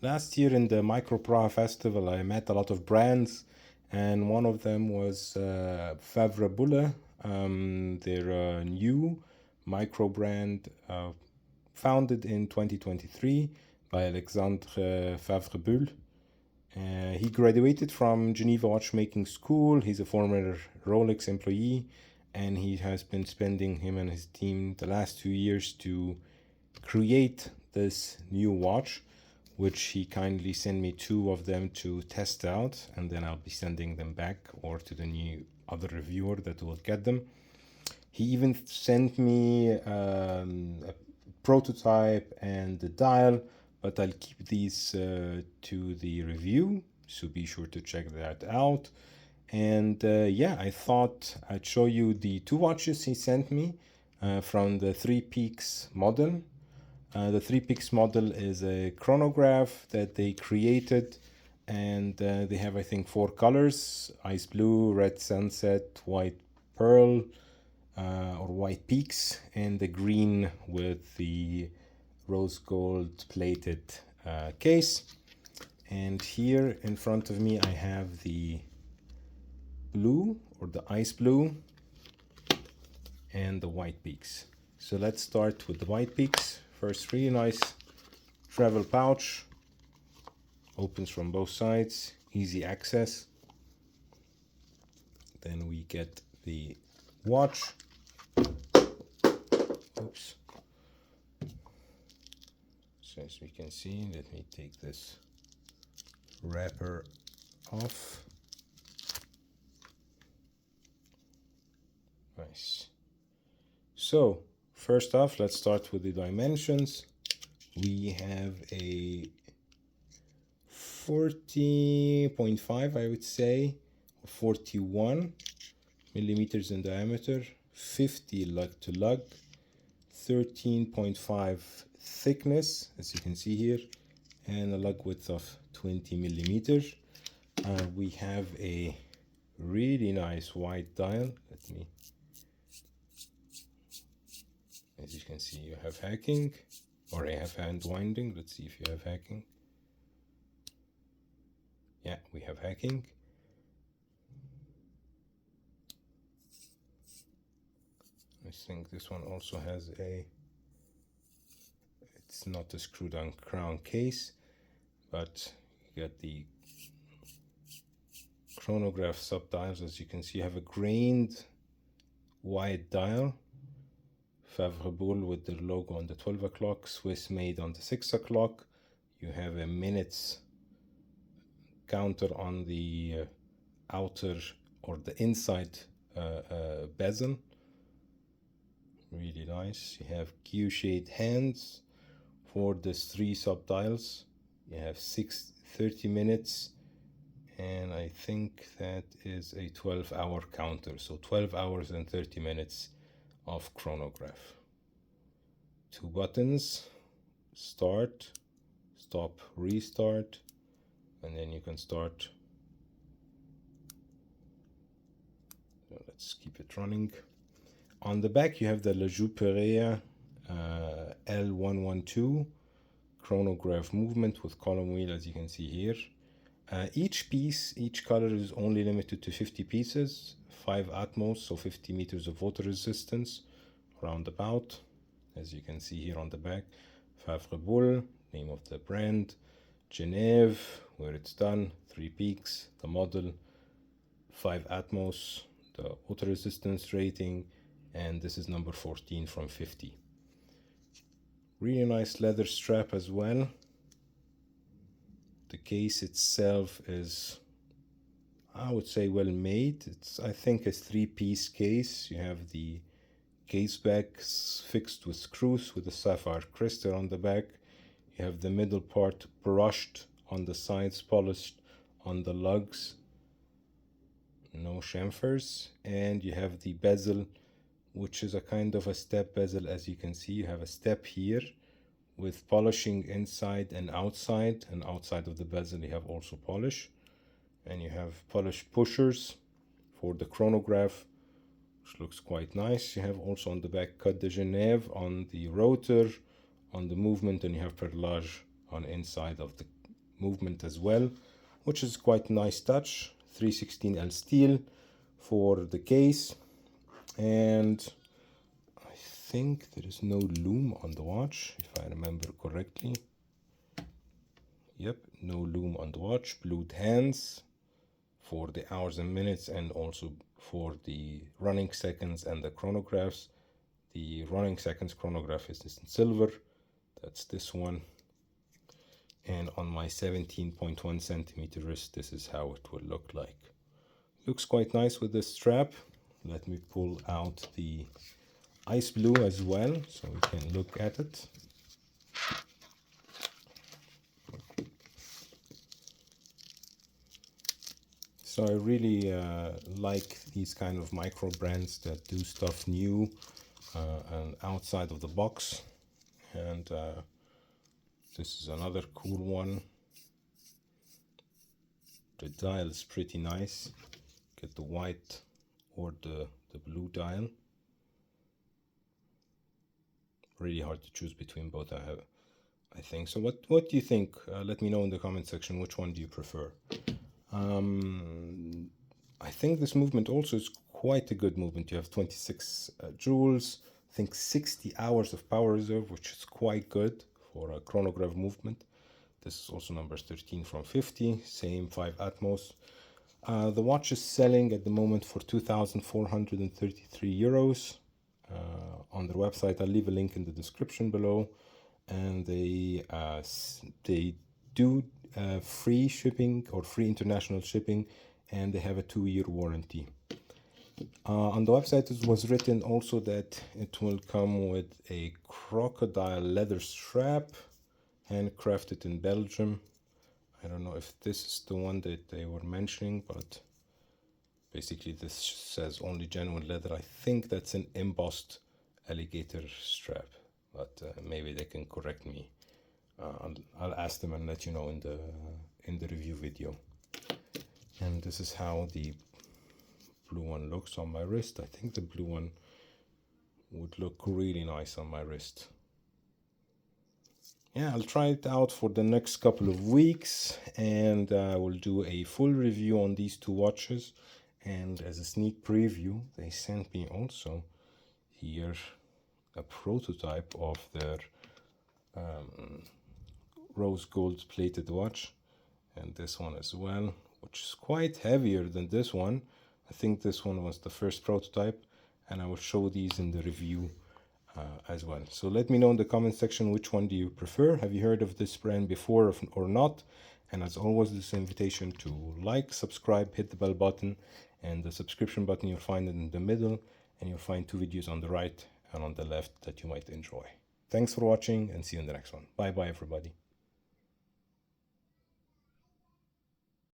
Last year in the Microbrand festival, I met a lot of brands, and one of them was Favre Bulle. They're a new Microbrand founded in 2023 by Alexandre Favre Bulle. He graduated from Geneva Watchmaking School. He's a former Rolex employee, and he has been spending, him and his team, the last 2 years to create this new watch, which he kindly sent me 2 of them to test out, and then I'll be sending them back or to the new other reviewer that will get them. He even sent me a prototype and the dial, but I'll keep these to the review, so be sure to check that out. And yeah, I thought I'd show you the 2 watches he sent me from the 3 Peaks model. The 3 Peaks model is a chronograph that they created, and they have, I think, 4 colors: ice blue, red sunset, white pearl, or white peaks, and the green with the rose gold plated case. And here in front of me I have the blue, or the ice blue, and the white peaks. So let's start with the white peaks. First, really nice travel pouch, opens from both sides, easy access. Then we get the watch. Oops. So as we can see, let me take this wrapper off. Nice. So first off, let's start with the dimensions. We have a 40.5, I would say, 41 millimeters in diameter, 50 lug to lug, 13.5 thickness, as you can see here, and a lug width of 20 millimeters. We have a really nice white dial. Let me, as you can see, you have hacking, or I have hand winding. Let's see if you have hacking. Yeah, we have hacking. I think this one also has a, it's not a screwed on crown case, but you got the chronograph sub dials. As you can see, you have a grained white dial, Favre Bulle with the logo on the 12 o'clock, Swiss made on the 6 o'clock. You have a minutes counter on the outer, or the inside bezel. Really nice. You have Q-shaped hands for the 3 sub dials. You have 30 minutes, and I think that is a 12-hour counter, so 12 hours and 30 minutes of chronograph. 2 buttons: start, stop, restart, and then you can start. So let's keep it running. On the back you have the La Jouperia L112 chronograph movement with column wheel, as you can see here. Each piece, each color is only limited to 50 pieces, 5 Atmos, so 50 meters of water resistance, roundabout, as you can see here on the back. Favre Bulle, name of the brand. Genève, where it's done. 3 Peaks, the model. 5 Atmos, the water resistance rating, and this is number 14 from 50. Really nice leather strap as well. The case itself is, I would say, well made. It's, I think, a 3-piece case. You have the case back fixed with screws with a sapphire crystal on the back. You have the middle part brushed on the sides, polished on the lugs, no chamfers, and you have the bezel, which is a kind of a step bezel. As you can see, you have a step here with polishing inside and outside of the bezel you have also polish, and you have polish pushers for the chronograph, which looks quite nice. You have also on the back cut de Genève on the rotor, on the movement, and you have perlage on inside of the movement as well, which is quite nice touch. 316L steel for the case, and I think there is no loom on the watch, if I remember correctly. Yep, no loom on the watch. Blued hands for the hours and minutes, and also for the running seconds and the chronographs. The running seconds chronograph is in silver. That's this one. And on my 17.1 centimeter wrist, this is how it will look like. Looks quite nice with this strap. Let me pull out the ice blue as well, so we can look at it. So I really like these kind of micro brands that do stuff new and outside of the box. And this is another cool one. The dial is pretty nice. Get the white or the blue dial. Really hard to choose between both, I think. So what do you think? Let me know in the comment section, which one do you prefer? I think this movement also is quite a good movement. You have 26 joules, I think 60 hours of power reserve, which is quite good for a chronograph movement. This is also number 13 from 50, same 5 Atmos. The watch is selling at the moment for 2,433 euros. On their website, I'll leave a link in the description below. And they do free shipping or free international shipping, and they have a 2-year warranty. On the website it was written also that it will come with a crocodile leather strap, handcrafted in Belgium. I don't know if this is the one that they were mentioning, but basically this says only genuine leather. I think that's an embossed alligator strap, but maybe they can correct me. I'll ask them and let you know in the review video. And this is how the blue one looks on my wrist. I think the blue one would look really nice on my wrist. Yeah, I'll try it out for the next couple of weeks, and I will do a full review on these two watches. And as a sneak preview, they sent me also here a prototype of their rose gold plated watch, and this one as well, which is quite heavier than this one. I think this one was the first prototype, and I will show these in the review as well. So let me know in the comment section, which one do you prefer? Have you heard of this brand before or not? And as always, this invitation to like, subscribe, hit the bell button, and the subscription button, you'll find it in the middle, and you'll find 2 videos on the right and on the left that you might enjoy. Thanks for watching, and see you in the next one. Bye bye everybody.